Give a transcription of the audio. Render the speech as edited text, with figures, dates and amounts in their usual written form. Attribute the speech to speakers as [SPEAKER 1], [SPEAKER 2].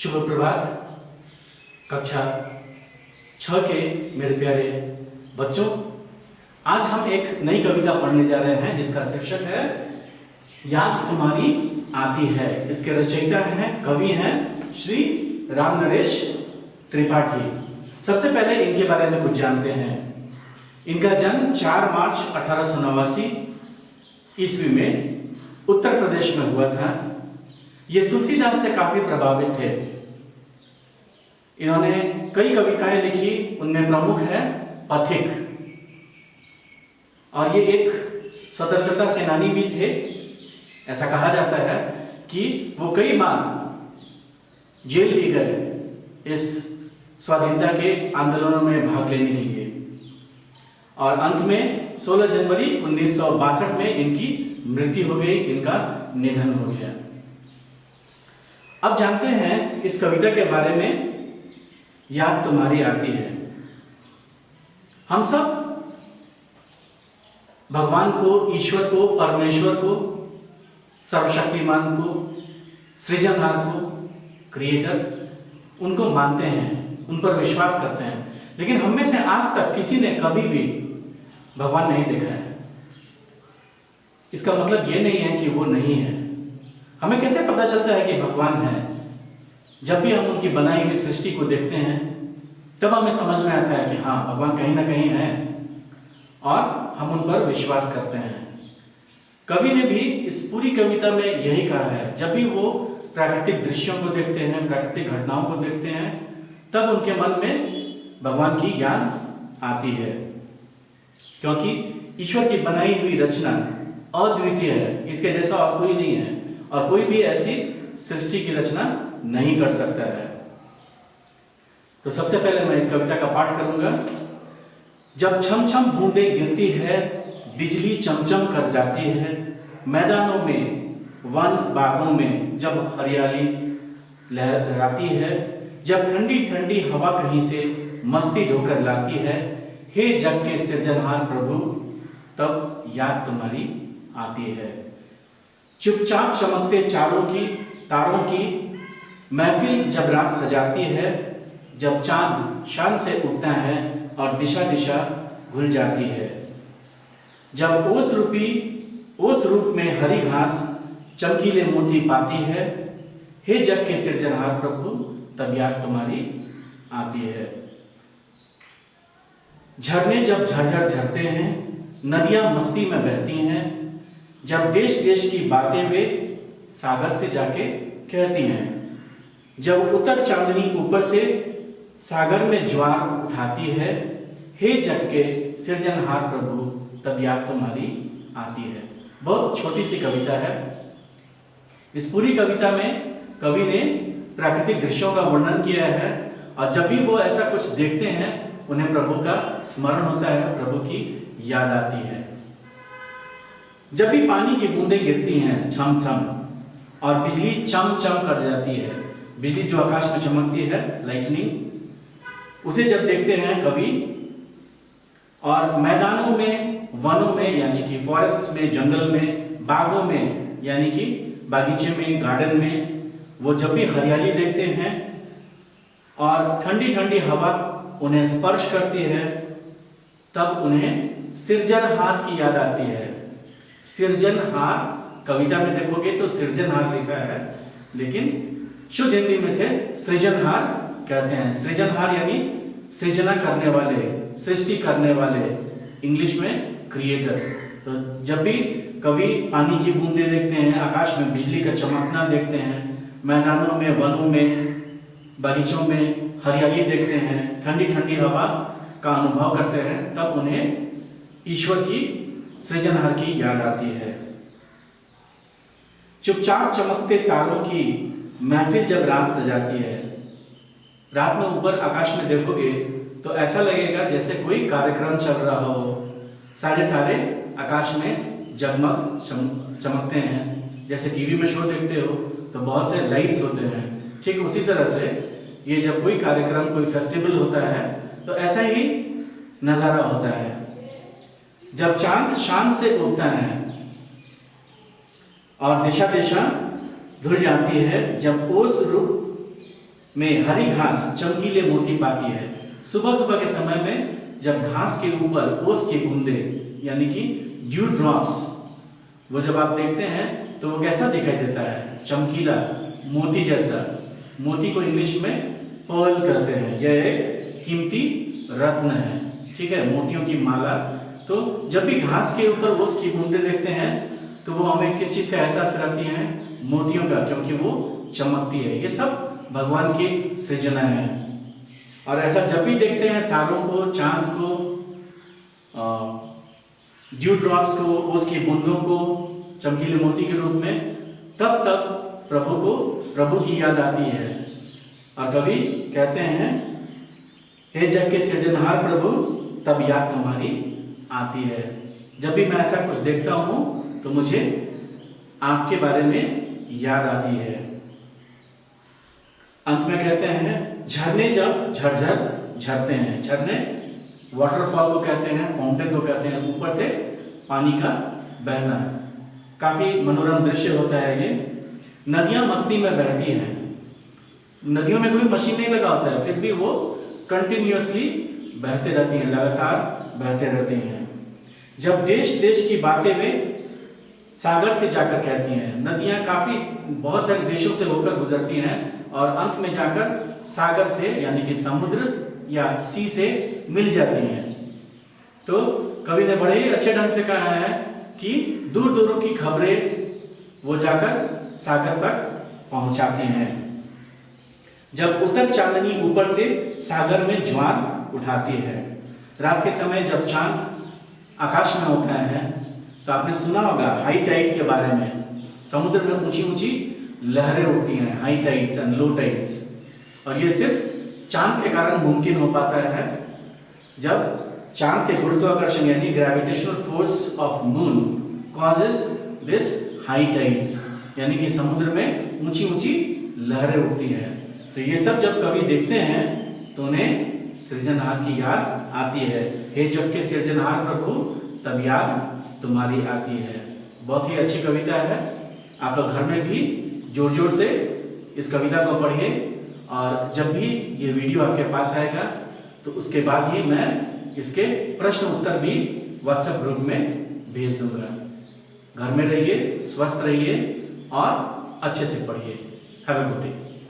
[SPEAKER 1] शुभ प्रभात। कक्षा 6 के मेरे प्यारे बच्चों, आज हम एक नई कविता पढ़ने जा रहे हैं जिसका शीर्षक है याद तुम्हारी आती है। इसके रचयिता हैं, कवि हैं श्री रामनरेश त्रिपाठी। सबसे पहले इनके बारे में कुछ जानते हैं। इनका जन्म 4 मार्च 1889 ईस्वी में उत्तर प्रदेश में हुआ था। ये तुलसीदास से काफी प्रभावित थे। इन्होंने कई कविताएं लिखी, उनमें प्रमुख है पथिक, और ये एक स्वतंत्रता सेनानी भी थे। ऐसा कहा जाता है कि वो कई बार जेल भी गए इस स्वाधीनता के आंदोलनों में भाग लेने के लिए, और अंत में 16 जनवरी 1962 में इनकी मृत्यु हो गई, इनका निधन हो गया। अब जानते हैं इस कविता के बारे में, याद तुम्हारी आती है। हम सब भगवान को, ईश्वर को, परमेश्वर को, सर्वशक्तिमान को, सृजनहार को, क्रिएटर, उनको मानते हैं, उन पर विश्वास करते हैं, लेकिन हम में से आज तक किसी ने कभी भी भगवान नहीं देखा है। इसका मतलब यह नहीं है कि वो नहीं है। हमें कैसे पता चलता है कि भगवान है? जब भी हम उनकी बनाई हुई सृष्टि को देखते हैं तब हमें समझ में आता है कि हाँ, भगवान कहीं ना कहीं है, और हम उन पर विश्वास करते हैं। कवि ने भी इस पूरी कविता में यही कहा है। जब भी वो प्राकृतिक दृश्यों को देखते हैं, प्राकृतिक घटनाओं को देखते हैं, तब उनके मन में भगवान की याद आती है, क्योंकि ईश्वर की बनाई हुई रचना अद्वितीय है। इसके जैसा और कोई नहीं है, और कोई भी ऐसी सृष्टि की रचना नहीं कर सकता है। तो सबसे पहले मैं इस कविता का पाठ करूंगा। जब छम छम बूंदें गिरती है, बिजली चमचम कर जाती है, मैदानों में, वन बागों में जब हरियाली लहराती है, जब ठंडी ठंडी हवा कहीं से मस्ती ढोकर लाती है, हे जग के सृजनहार प्रभु, तब याद तुम्हारी आती है। चुपचाप चमकते तारों की महफिल जब रात सजाती है, जब चांद शान से उठता है और दिशा दिशा घुल जाती है, जब ओस रूप में हरी घास चमकीले मोती पाती है, हे जग के सृजनहार प्रभु, तब याद तुम्हारी आती है। झरने जब झरझर झरते हैं, नदियां मस्ती में बहती हैं, जब देश देश की बातें वे सागर से जाके कहती हैं, जब उतर चांदनी ऊपर से सागर में ज्वार उठाती है, हे जग के सृजनहार प्रभु, तब याद तुम्हारी आती है। बहुत छोटी सी कविता है। इस पूरी कविता में कवि ने प्राकृतिक दृश्यों का वर्णन किया है, और जब भी वो ऐसा कुछ देखते हैं उन्हें प्रभु का स्मरण होता है, प्रभु की याद आती है। जब भी पानी की बूंदें गिरती हैं छम छम, और बिजली चम चम कर जाती है, बिजली जो आकाश में चमकती है, लाइटनिंग, उसे जब देखते हैं कवि, और मैदानों में, वनों में यानी कि फॉरेस्ट में, जंगल में, बागों में यानी कि बागीचे में, गार्डन में, वो जब भी हरियाली देखते हैं और ठंडी ठंडी हवा उन्हें स्पर्श करती है, तब उन्हें सृजनहार की याद आती है। सृजनहार, कविता में देखोगे तो सृजनहार लिखा है, लेकिन शुद्ध हिंदी में से सृजनहार कहते हैं। सृजनहार यानी सृजना करने वाले, सृष्टि करने वाले, इंग्लिश में क्रिएटर। तो जब भी कवि पानी की बूंदें देखते हैं, आकाश में बिजली का चमकना देखते हैं, मैदानों में, वनों में, बगीचों में हरियाली देखते हैं, ठंडी ठंडी हवा का अनुभव करते हैं, तब उन्हें ईश्वर की, सृजनहार की याद आती है। चुपचाप चमकते तारों की महफिल जब रात सजाती है, रात में ऊपर आकाश में देखोगे तो ऐसा लगेगा जैसे कोई कार्यक्रम चल रहा हो। सारे तारे आकाश में जगमग चमकते हैं। जैसे टीवी में शो देखते हो तो बहुत से लाइट्स होते हैं, ठीक उसी तरह से ये जब कोई कार्यक्रम, कोई फेस्टिवल होता है तो ऐसा ही नजारा होता है। जब चांद शान से उगता है और दिशा दिशा धुल जाती है, जब ओस में हरी घास चमकीले मोती पाती है। सुबह सुबह के समय में जब घास के ऊपर ओस के बूंदे यानी कि ड्यू ड्रॉप्स वो जब आप देखते हैं तो वो कैसा दिखाई देता है? चमकीला, मोती जैसा। मोती को इंग्लिश में पर्ल कहते हैं। यह एक कीमती रत्न है, ठीक है, मोतियों की माला। तो जब भी घास के ऊपर ओस की बूंदे देखते हैं तो वो हमें किस चीज का एहसास कराती हैं? मोतियों का, क्योंकि वो चमकती है। ये सब भगवान की सृजना है। और ऐसा जब भी देखते हैं तारों को, चांद को, ड्यू ड्रॉप्स को, उसकी बूंदों को चमकीले मोती के रूप में, तब प्रभु की याद आती है। और कवि कहते हैं, हे जग के सृजनहार प्रभु, तब याद तुम्हारी आती है। जब भी मैं ऐसा कुछ देखता हूं तो मुझे आपके बारे में याद आती है। अंत में कहते हैं, झरने जब झरझर झरते हैं। झरने वाटरफॉल को कहते हैं, फाउंटेन को कहते हैं, ऊपर से पानी का बहना। काफी मनोरम दृश्य होता है ये। नदियां मस्ती में बहती हैं। नदियों में कोई मशीन नहीं लगा होता है, फिर भी वो कंटिन्यूअसली बहते रहती हैं, लगातार बहते रहती हैं। जब देश देश की बातें वे सागर से जाकर कहती हैं। नदियां काफी बहुत सारे देशों से होकर गुजरती हैं और अंत में जाकर सागर से यानी कि समुद्र या सी से मिल जाती हैं। तो कवि ने बड़े ही अच्छे ढंग से कहा है कि दूर दूरों की खबरें वो जाकर सागर तक पहुंचाती हैं। जब उतर चांदनी ऊपर से सागर में ज्वार उठाती है। रात के समय जब चांद आकाश में होता है तो आपने सुना होगा हाई टाइड के बारे में। समुद्र में ऊंची ऊंची लहरें उठती हैं, high tides and low tides. और ये सिर्फ चांद के कारण मुमकिन हो पाता है। जब चांद के गुरुत्वाकर्षण यानी gravitational force of moon causes this high tides, यानी कि समुद्र में ऊंची ऊंची लहरें उठती हैं। तो ये सब जब कवि देखते हैं तो उन्हें सृजनहार की याद आती है। हे जग के सृजनहार प्रभु, तब याद तुम्हारी आती है। बहुत ही अच्छी कविता है। आप लोग घर में भी जोर जोर से इस कविता को पढ़िए और जब भी ये वीडियो आपके पास आएगा तो उसके बाद ही मैं इसके प्रश्न उत्तर भी व्हाट्सएप ग्रुप में भेज दूंगा। घर में रहिए, स्वस्थ रहिए और अच्छे से पढ़िए। Have a good day.